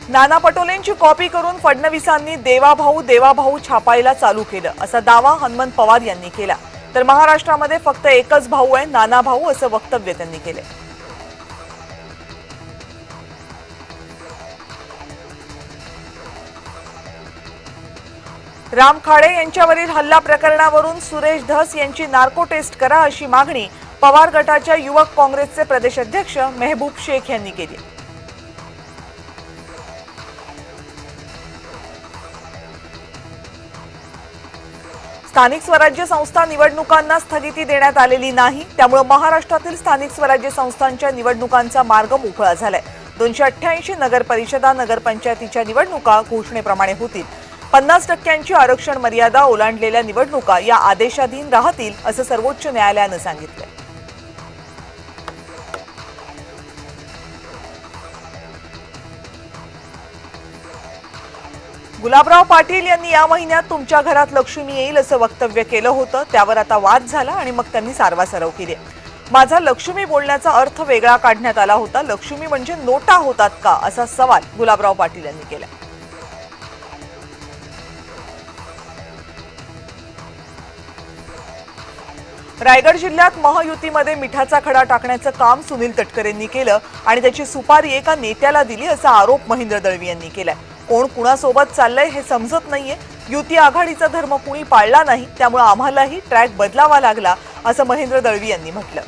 नाना पटोलेंची copy करून फडणवीसांनी देवाभाऊ छापायला चालू केलं असा दावा हनुमंत पवार यांनी केला। तर महाराष्ट्रामध्ये फक्त एकच भाऊ आहे, नाना भाऊ, असं वक्तव्य त्यांनी केले। राम खाडे यांच्यावरील हल्ला प्रकरणावरून सुरेश धस यांची नार्को टेस्ट करा अशी मागणी पवार गटाच्या युवक काँग्रेसचे प्रदेशाध्यक्ष मेहबूब शेख यांनी केली। स्थानिक स्वराज्य संस्था निवडणुकांना स्थगिती देण्यात आलेली नाही, त्यामुळे महाराष्ट्रातील स्थानिक स्वराज्य संस्थांच्या निवडणुकांचा मार्ग मोकळा झालाय। 288 नगर परिषदा नगरपंचायतीच्या निवडणुका घोषणेप्रमाणे होतील। 50% आरक्षण मर्यादा ओलांडलेल्या निवडणुका या आदेशाधीन राहतील असं सर्वोच्च न्यायालयाने सांगितलं। गुलाबराव पाटील यांनी या महिन्यात तुमच्या घरात लक्ष्मी येईल असं वक्तव्य केलं होतं, त्यावर आता वाद झाला आणि मग त्यांनी सारवासारव केली। माझा लक्ष्मी बोलण्याचा अर्थ वेगळा काढण्यात आला होता, लक्ष्मी म्हणजे नोटा होतात का असा सवाल गुलाबराव पाटील यांनी केला। रायगड जिल्ह्यात महायुतीमध्ये मिठाचा खडा टाकण्याचं काम सुनील तटकरेंनी केलं आणि त्याची सुपारी एका नेत्याला दिली असा आरोप महेंद्र दळवी यांनी केलाय। कोण कुणासोबत चाललंय हे समजत नाहीये, युती आघाडीचा धर्म कुणी पाळला नाही, त्यामुळे आम्हालाही ट्रॅक बदलावा लागला असं महेंद्र दळवी यांनी म्हटलं।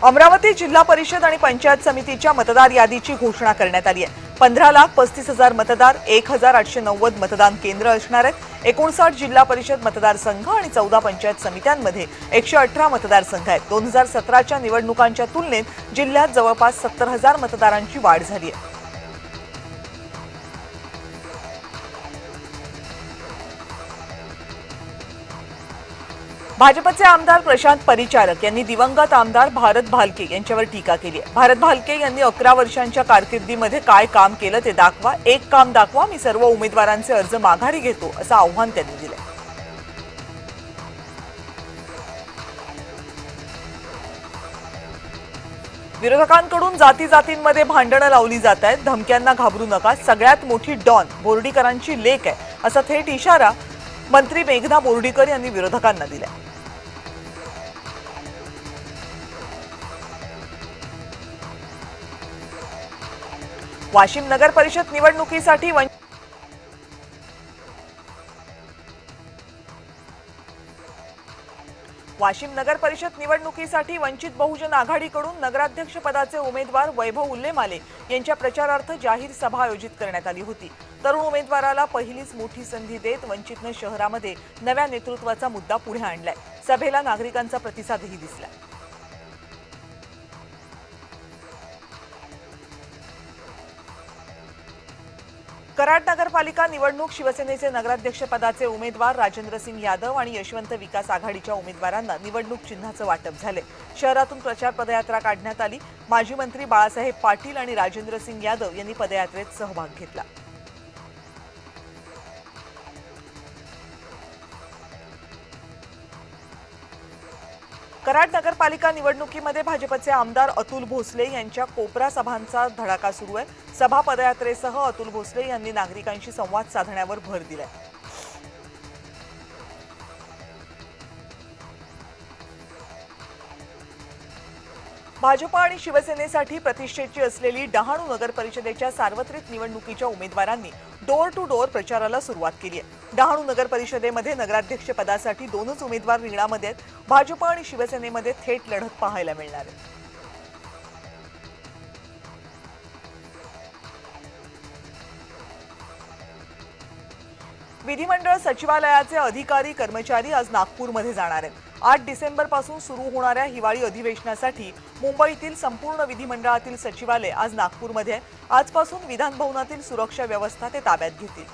अमरावती जिल्हा परिषद आणि पंचायत समितीच्या मतदार यादीची घोषणा करण्यात आली आहे। 15,35,000 मतदार, 1,890 मतदान केंद्र असणार आहेत। 59 जिल्हा परिषद मतदारसंघ आणि 14 पंचायत समित्यांमध्ये 118 मतदारसंघ आहेत। 2017च्या निवडणुकांच्या तुलनेत जिल्ह्यात जवळपास 70,000 मतदारांची वाढ झाली आहे। भाजपचे आमदार प्रशांत परिचारक यांनी दिवंगत आमदार भारत भालके यांच्यावर टीका केली आहे। भारत भालके यांनी 11 वर्षांच्या कारकिर्दीमध्ये काय काम केलं ते दाखवा, एक काम दाखवा, मी सर्व उमेदवारांचे अर्ज माघारी घेतो असं आव्हान त्यांनी दिलं। विरोधकांकडून जातींमध्ये भांडणं लावली जात आहेत, धमक्यांना घाबरू नका, सगळ्यात मोठी डॉन बोर्डीकरांची लेक आहे असा थेट इशारा मंत्री मेघना बोर्डीकर यांनी विरोधकांना दिला। वाशिम नगर परिषद निवडणुकीसाठी वंचित बहुजन आघाडीकडून नगराध्यक्ष पदाचे उमेदवार वैभव उल्लेमाले यांच्या प्रचारार्थ जाहीर सभा आयोजित करण्यात आली होती। तरुण उमेदवाराला पहिलीच मोठी संधी देत वंचितने शहरामध्ये नव्या नेतृत्वाचा मुद्दा पुढे आणलाय। सभेला नागरिकांचा प्रतिसादही दिसला। कराड नगरपालिका निवडणूक शिवसेनेचे नगराध्यक्ष पदाचे उमेदवार राजेंद्र सिंग यादव आणि यशवंत विकास आघाडीच्या उमेदवारांना निवडणूक चिन्हाचं वाटप झाले। शहरातून प्रचार पदयात्रा काढण्यात आली। माजी मंत्री बाळासाहेब पाटील आणि राजेंद्र सिंग यादव यांनी पदयात्रेत सहभाग घेतला। कराड नगरपालिका निवडणुकीमध्ये भाजपचे आमदार अतुल भोसले यांच्या कोपरा सभांचा धडाका सुरू आहे। सभा पदयात्रेसह अतुल भोसले यांनी नागरिकांशी संवाद साधण्यावर भर दिलाय। भाजप आणि शिवसेनेसाठी प्रतिष्ठेची असलेली डहाणू नगर परिषदेच्या सार्वत्रिक निवडणुकीच्या उमेदवारांनी डोर टू डोर प्रचाराला सुरुवात केली आहे। डहाणू नगर परिषदेमध्ये नगराध्यक्ष पदासाठी दोनच उमेदवार रिंगणामध्ये आहेत। भाजप आणि शिवसेनेमध्ये थेट लढत पाहायला मिळणार आहे। विधिमंडळ सचिवालयाचे अधिकारी कर्मचारी आज नागपूरमध्ये जाणार आहेत। 8 डिसेंबरपासून सुरू होणाऱ्या हिवाळी अधिवेशनासाठी मुंबईतील संपूर्ण विधिमंडळातील सचिवालय आज नागपूरमध्ये आहे। आजपासून विधान भवनातील सुरक्षा व्यवस्था ते ताब्यात घेतील।